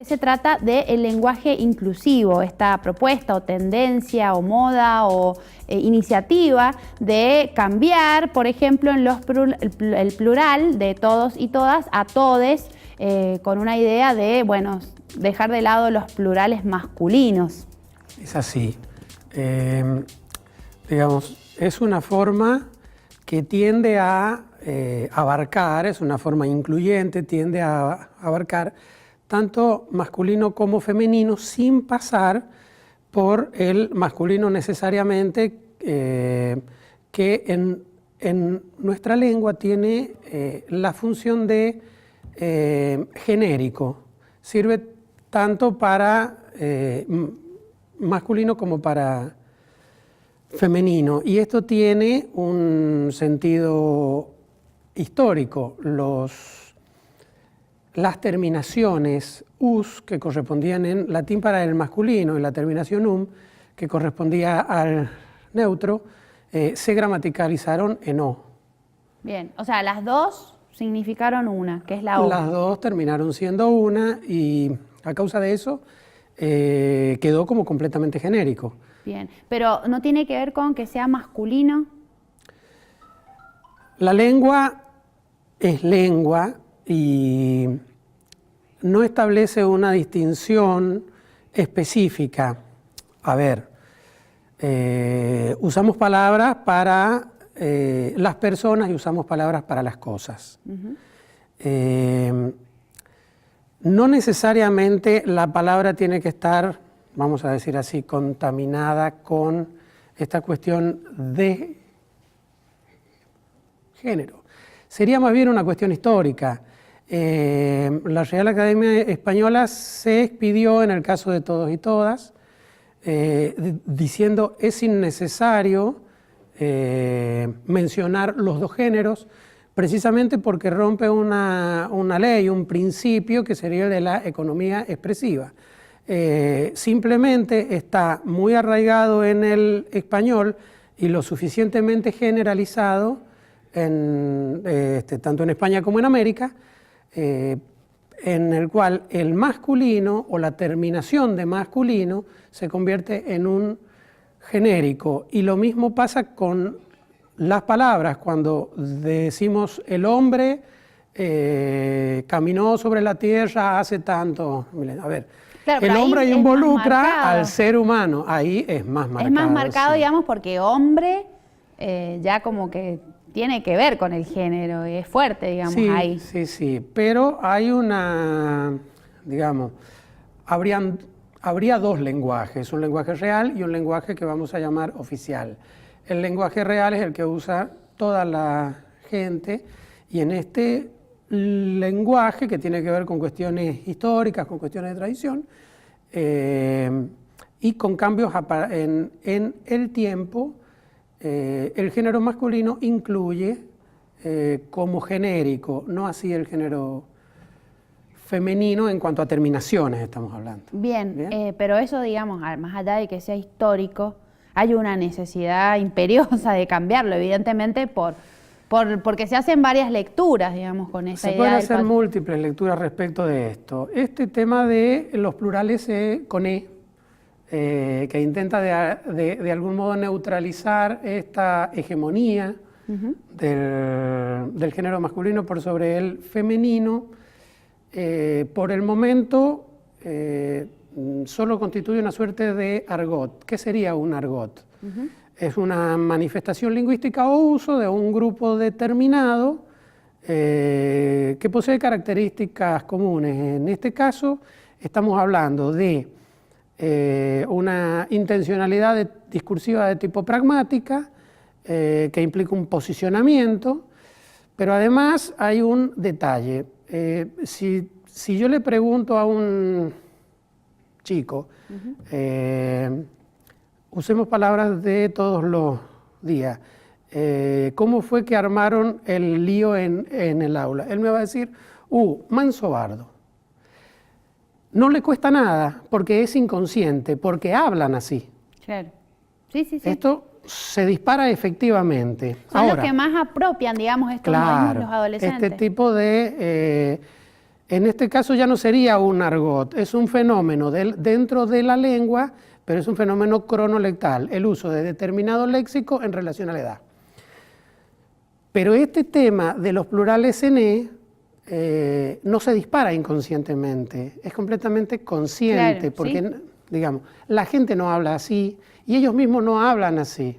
Se trata del lenguaje inclusivo, esta propuesta o tendencia o moda o iniciativa de cambiar, por ejemplo, en el plural de todos y todas a todes, con una idea de, bueno, dejar de lado los plurales masculinos. Es así. Digamos, es una forma que tiende a abarcar, es una forma incluyente, tiende a abarcar tanto masculino como femenino, sin pasar por el masculino necesariamente, que en nuestra lengua tiene la función de genérico. Sirve tanto para masculino como para femenino. Y esto tiene un sentido histórico. Las terminaciones us, que correspondían en latín para el masculino, y la terminación que correspondía al neutro, se gramaticalizaron en o. Bien, o sea, las dos significaron una, que es la o. Las dos terminaron siendo una y a causa de eso quedó como completamente genérico. Bien, pero ¿no tiene que ver con que sea masculino? La lengua es lengua y no establece una distinción específica. A ver, usamos palabras para las personas y usamos palabras para las cosas. No necesariamente la palabra tiene que estar, vamos a decir así, contaminada con esta cuestión de género. Sería más bien una cuestión histórica. La Real Academia Española se expidió en el caso de todos y todas, diciendo es innecesario mencionar los dos géneros, precisamente porque rompe una ley, un principio que sería el de la economía expresiva. Simplemente está muy arraigado en el español y lo suficientemente generalizado tanto en España como en América, en el cual el masculino o la terminación de masculino se convierte en un genérico. Y lo mismo pasa con las palabras. Cuando decimos el hombre caminó sobre la tierra hace tanto, a ver, claro, el hombre involucra al ser humano, ahí es más marcado. Es más marcado, sí, digamos, porque hombre ya como que tiene que ver con el género, es fuerte, digamos, sí, ahí. Sí, sí, pero hay digamos, habría dos lenguajes, un lenguaje real y un lenguaje que vamos a llamar oficial. El lenguaje real es el que usa toda la gente, y en este lenguaje, que tiene que ver con cuestiones históricas, con cuestiones de tradición, y con cambios en el tiempo, el género masculino incluye como genérico, no así el género femenino en cuanto a terminaciones estamos hablando. Bien. Pero eso, digamos, más allá de que sea histórico, hay una necesidad imperiosa de cambiarlo, evidentemente porque se hacen varias lecturas, digamos, con esa idea. Se pueden hacer múltiples lecturas respecto de esto. Este tema de los plurales con que intenta de algún modo neutralizar esta hegemonía del género masculino por sobre el femenino, por el momento solo constituye una suerte de argot. ¿Qué sería un argot? Es una manifestación lingüística o uso de un grupo determinado que posee características comunes. En este caso estamos hablando de una intencionalidad discursiva de tipo pragmática, que implica un posicionamiento, pero además hay un detalle. Si yo le pregunto a un chico, usemos palabras de todos los días, ¿cómo fue que armaron el lío en el aula? Él me va a decir, manso bardo. No le cuesta nada, porque es inconsciente, porque hablan así. Claro. Sí, sí, sí. Esto se dispara efectivamente. Son los que más apropian, digamos, estos modismos, los adolescentes. Este tipo de En este caso ya no sería un argot, es un fenómeno dentro de la lengua, pero es un fenómeno cronolectal, el uso de determinado léxico en relación a la edad. Pero este tema de los plurales en no se dispara inconscientemente, es completamente consciente, Claro, porque, ¿sí? digamos, la gente no habla así y ellos mismos no hablan así.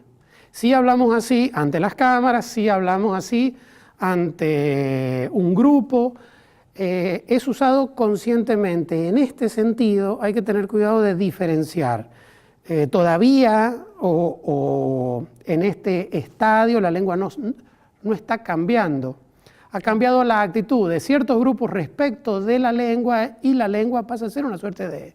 Sí hablamos así ante las cámaras, sí hablamos así ante un grupo, es usado conscientemente. En este sentido hay que tener cuidado de diferenciar. Todavía o en este estadio la lengua no está cambiando. Ha cambiado la actitud de ciertos grupos respecto de la lengua y la lengua pasa a ser una suerte de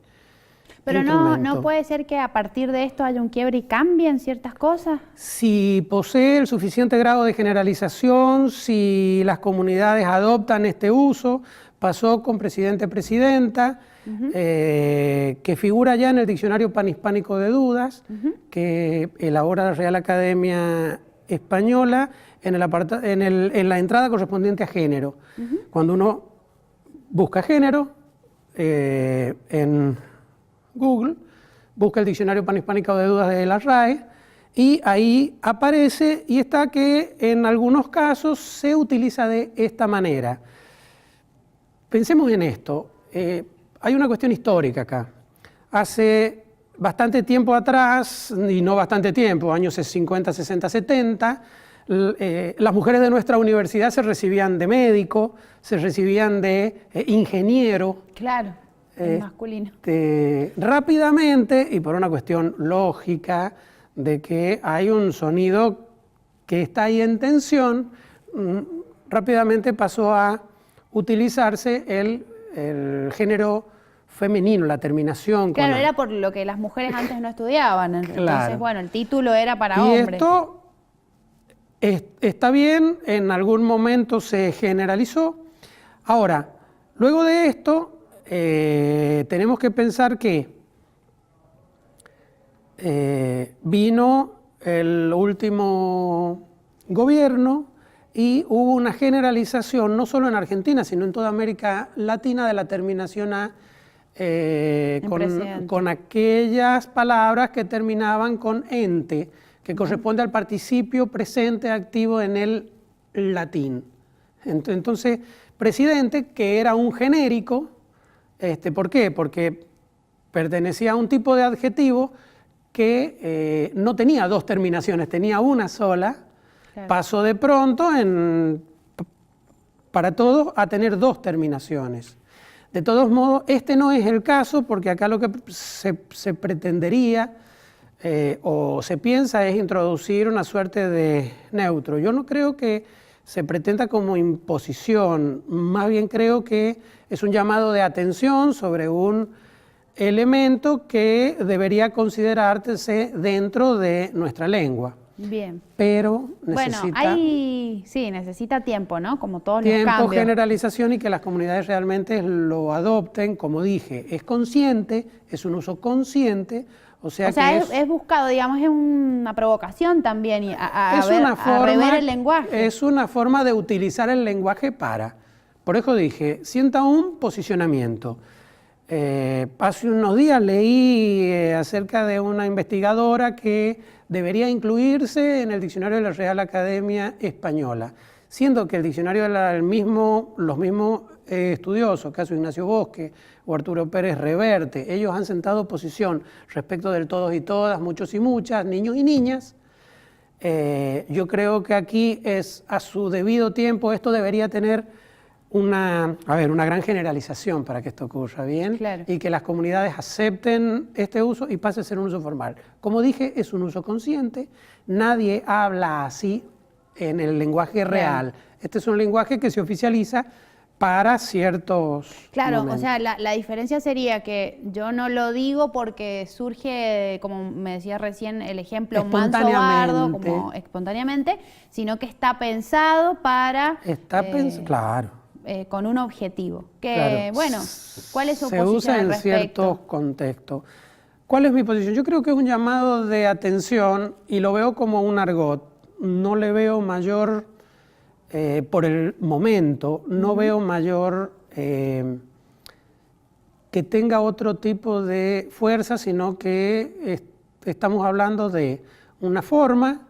Pero instrumento. no puede ser que a partir de esto haya un quiebre y cambien ciertas cosas. Si posee el suficiente grado de generalización, si las comunidades adoptan este uso, pasó con presidente-presidenta, que figura ya en el Diccionario Panhispánico de Dudas, que elabora la Real Academia Española en la entrada correspondiente a género. Cuando uno busca género en Google, busca el Diccionario Panhispánico de Dudas de la RAE y ahí aparece y está que en algunos casos se utiliza de esta manera. Pensemos en esto, hay una cuestión histórica acá. Hace bastante tiempo atrás, y no bastante tiempo, años 50, 60, 70, las mujeres de nuestra universidad se recibían de médico, se recibían de ingeniero. Claro, el masculino. Rápidamente, y por una cuestión lógica, de que hay un sonido que está ahí en tensión, rápidamente pasó a utilizarse el género femenino, la terminación. Claro, era por lo que las mujeres antes no estudiaban. Entonces, Claro. bueno, el título era para Y hombres. esto está bien, en algún momento se generalizó. Ahora, luego de esto, tenemos que pensar que vino el último gobierno y hubo una generalización, no solo en Argentina, sino en toda América Latina, de la terminación a con aquellas palabras que terminaban con ente, que corresponde al participio presente activo en el latín. Entonces, presidente, que era un genérico, ¿por qué? Porque pertenecía a un tipo de adjetivo que no tenía dos terminaciones, tenía una sola. Claro. Pasó de pronto para todos a tener dos terminaciones. De todos modos, este no es el caso, porque acá lo que se pretendería o se piensa es introducir una suerte de neutro. Yo no creo que se pretenda como imposición, más bien creo que es un llamado de atención sobre un elemento que debería considerarse dentro de nuestra lengua. Bien. Pero necesita sí, necesita tiempo, ¿no? Como todos los tiempo, cambios. generalización y que las comunidades realmente lo adopten. Como dije, es consciente, es un uso consciente, o sea que es buscado, digamos, es una provocación también a rever el lenguaje. Es una forma de utilizar el lenguaje por eso dije, sienta un posicionamiento. Hace unos días leí acerca de una investigadora que debería incluirse en el diccionario de la Real Academia Española, siendo que el diccionario los mismos estudiosos, caso Ignacio Bosque o Arturo Pérez Reverte, ellos han sentado posición respecto del todos y todas, muchos y muchas, niños y niñas. Yo creo que aquí a su debido tiempo esto debería tener una gran generalización para que esto ocurra bien. Claro. Y que las comunidades acepten este uso y pase a ser un uso formal. Como dije, es un uso consciente, nadie habla así en el lenguaje real. Este es un lenguaje que se oficializa para ciertos momentos. O sea, la diferencia sería que yo no lo digo porque surge, como me decía recién, el ejemplo manso-bardo, como espontáneamente, sino que está pensado para... claro. Con un objetivo. Claro. Bueno, ¿cuál es su posición Se usa al en respecto? ciertos contextos. ¿Cuál es mi posición? Yo creo que es un llamado de atención y lo veo como un argot. No le veo mayor, por el momento, no veo mayor que tenga otro tipo de fuerza, sino que estamos hablando de una forma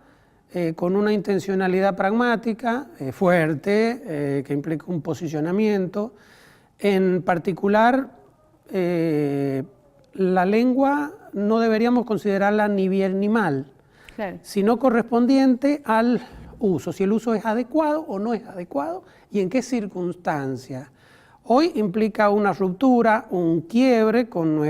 con una intencionalidad pragmática fuerte, que implica un posicionamiento. En particular, la lengua no deberíamos considerarla ni bien ni mal, claro, sino correspondiente al uso, si el uso es adecuado o no es adecuado y en qué circunstancias. Hoy implica una ruptura, un quiebre con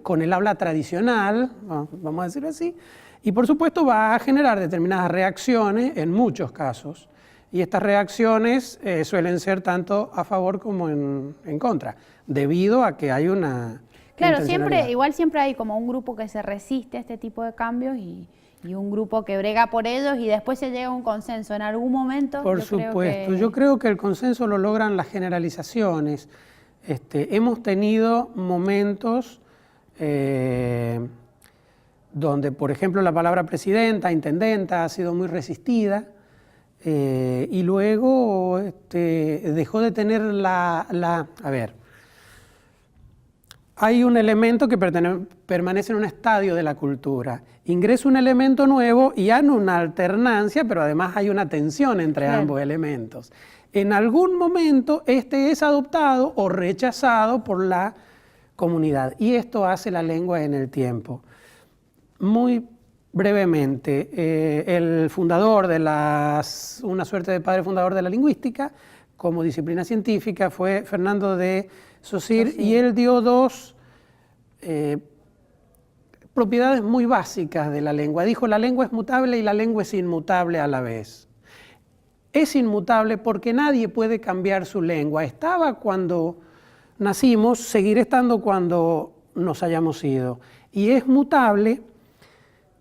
con el habla tradicional, vamos a decirlo así, y por supuesto va a generar determinadas reacciones en muchos casos, y estas reacciones suelen ser tanto a favor como en contra, debido a que hay una... Claro, igual siempre hay como un grupo que se resiste a este tipo de cambios y un grupo que brega por ellos y después se llega a un consenso en algún momento. Por supuesto, yo creo que el consenso lo logran las generalizaciones. Hemos tenido momentos donde, por ejemplo, la palabra presidenta, intendenta ha sido muy resistida y luego dejó de tener a ver, hay un elemento que permanece en un estadio de la cultura. Ingresa un elemento nuevo y hay una alternancia, pero además hay una tensión entre ambos elementos. En algún momento es adoptado o rechazado por la comunidad y esto hace la lengua en el tiempo. Muy brevemente, el fundador de una suerte de padre fundador de la lingüística como disciplina científica fue Fernando de Saussure y él dio dos propiedades muy básicas de la lengua. Dijo, la lengua es mutable y la lengua es inmutable a la vez. Es inmutable porque nadie puede cambiar su lengua. Estaba cuando nacimos, seguirá estando cuando nos hayamos ido. Y es mutable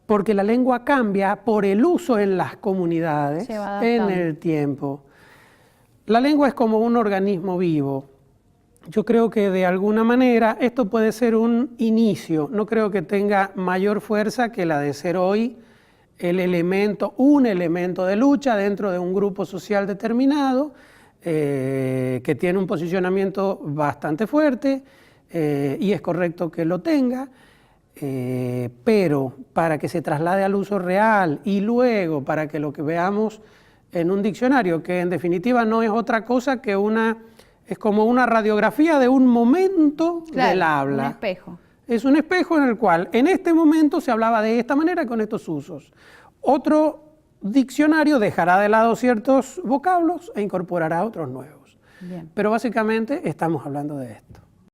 porque la lengua cambia por el uso en las comunidades en el tiempo. La lengua es como un organismo vivo. Yo creo que de alguna manera esto puede ser un inicio. No creo que tenga mayor fuerza que la de ser hoy un elemento de lucha dentro de un grupo social determinado que tiene un posicionamiento bastante fuerte y es correcto que lo tenga, pero para que se traslade al uso real y luego para que lo que veamos en un diccionario, que en definitiva no es otra cosa que es como una radiografía de un momento del habla. Un espejo. Es un espejo en el cual en este momento se hablaba de esta manera con estos usos. Otro diccionario dejará de lado ciertos vocablos e incorporará otros nuevos. Bien. Pero básicamente estamos hablando de esto.